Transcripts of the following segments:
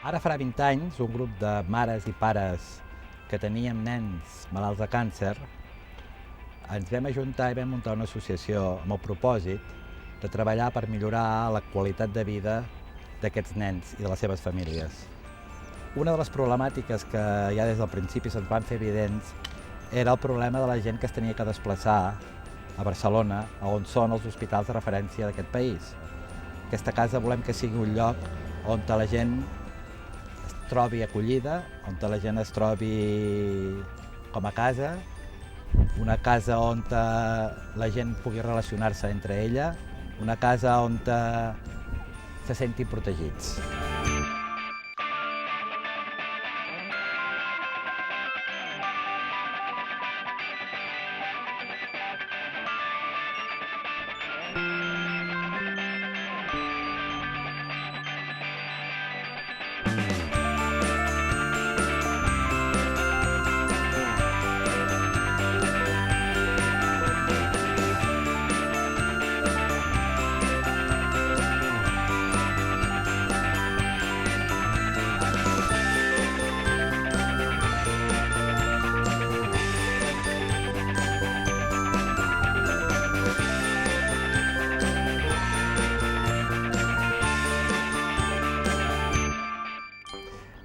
Ara farà 20 anys, un grup de mares i pares que teníem nens malalts de càncer, ens vam ajuntar i vam muntar una associació amb el propòsit de treballar per millorar la qualitat de vida d'aquests nens i de les seves famílies. Una de les problemàtiques que ja des del principi se'ns van fer evidents era el problema de la gent que es tenia que desplaçar a Barcelona, on són els hospitals de referència d'aquest país. Aquesta casa volem que sigui un lloc on la gent es trobi acollida, on la gent es trobi com a casa, una casa on la gent pugui relacionar-se entre ella, una casa on se sentin protegits.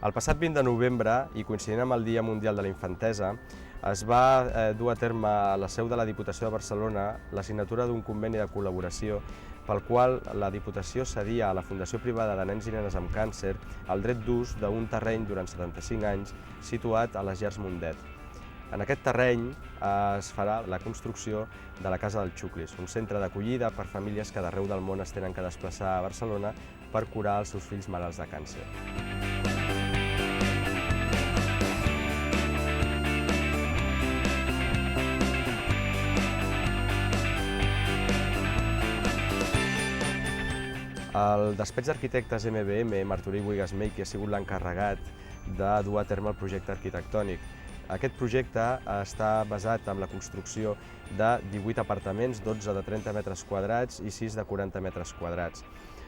El passat 20 de novembre, i coincidint amb el Dia Mundial de la Infantesa, es va dur a terme a la seu de la Diputació de Barcelona la signatura d'un conveni de col·laboració pel qual la Diputació cedia a la Fundació Privada de Nens i Nenes amb Càncer el dret d'ús d'un terreny durant 75 anys situat a les Llars Mundet. En aquest terreny es farà la construcció de la Casa dels Xuclis, un centre d'acollida per famílies que d'arreu del món es tenen que desplaçar a Barcelona per curar els seus fills malalts de càncer. El despatx d'arquitectes MBM, Martorell Bohigas Meig, ha sigut l'encarregat de dur a terme el projecte arquitectònic. Aquest projecte està basat en la construcció de 18 apartaments, 12 de 30 metres quadrats i 6 de 40 metres quadrats,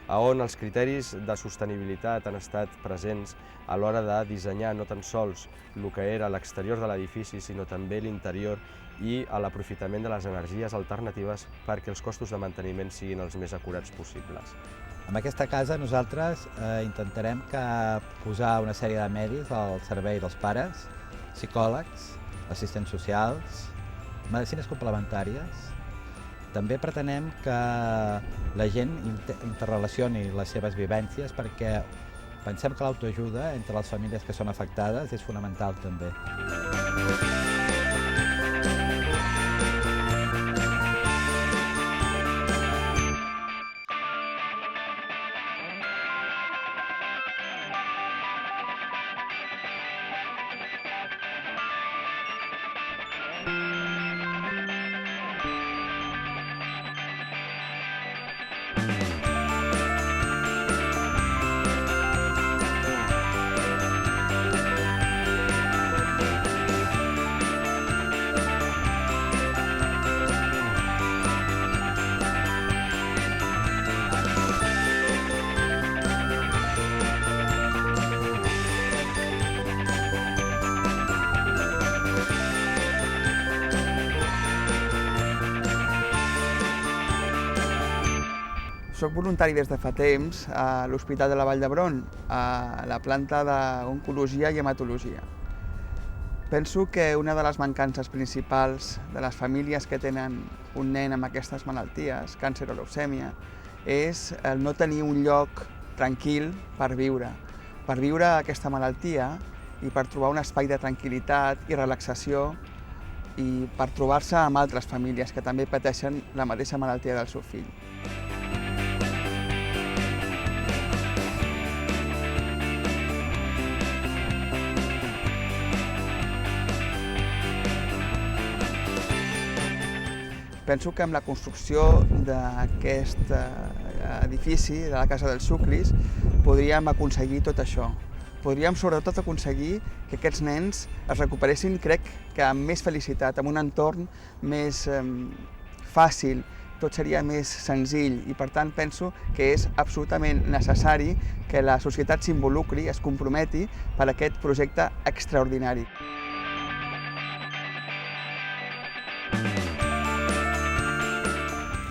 on els criteris de sostenibilitat han estat presents a l'hora de dissenyar no tan sols el que era l'exterior de l'edifici, sinó també l'interior i l'aprofitament de les energies alternatives perquè els costos de manteniment siguin els més acurats possibles. Amb aquesta casa nosaltres intentarem posar una sèrie de medis al servei dels pares, psicòlegs, assistents socials, medicines complementàries. També pretenem que la gent interrelacioni les seves vivències perquè pensem que l'autoajuda entre les famílies que són afectades és fonamental també. Soc voluntari des de fa temps a l'Hospital de la Vall d'Hebron, a la planta d'oncologia i hematologia. Penso que una de les mancances principals de les famílies que tenen un nen amb aquestes malalties, càncer o leucèmia, és el no tenir un lloc tranquil per viure aquesta malaltia i per trobar un espai de tranquil·litat i relaxació i per trobar-se amb altres famílies que també pateixen la mateixa malaltia del seu fill. Penso que amb la construcció d'aquest edifici, de la Casa dels Suclis, podríem aconseguir tot això. Podríem sobretot aconseguir que aquests nens es recuperessin, crec que amb més felicitat, amb un entorn més fàcil, tot seria més senzill i per tant penso que és absolutament necessari que la societat s'involucri, es comprometi per a aquest projecte extraordinari.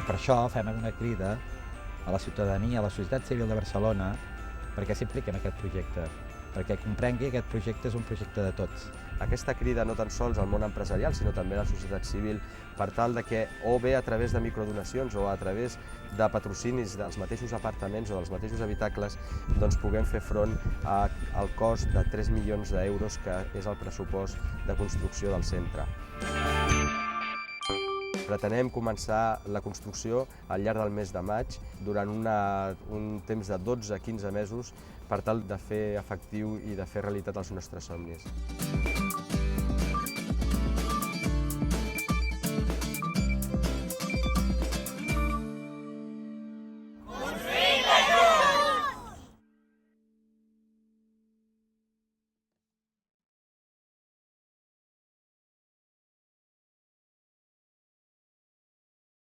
Per això fem una crida a la ciutadania, a la societat civil de Barcelona, perquè s'impliqui en aquest projecte, perquè comprengui que aquest projecte és un projecte de tots. Aquesta crida no tan sols al món empresarial, sinó també a la societat civil, per tal de que, o bé a través de microdonacions o a través de patrocinis dels mateixos apartaments o dels mateixos habitacles, doncs puguem fer front al cost de 3 milions d'euros que és el pressupost de construcció del centre. Pretenem començar la construcció al llarg del mes de maig durant un temps de 12 a 15 mesos per tal de fer efectiu i de fer realitat els nostres somnis.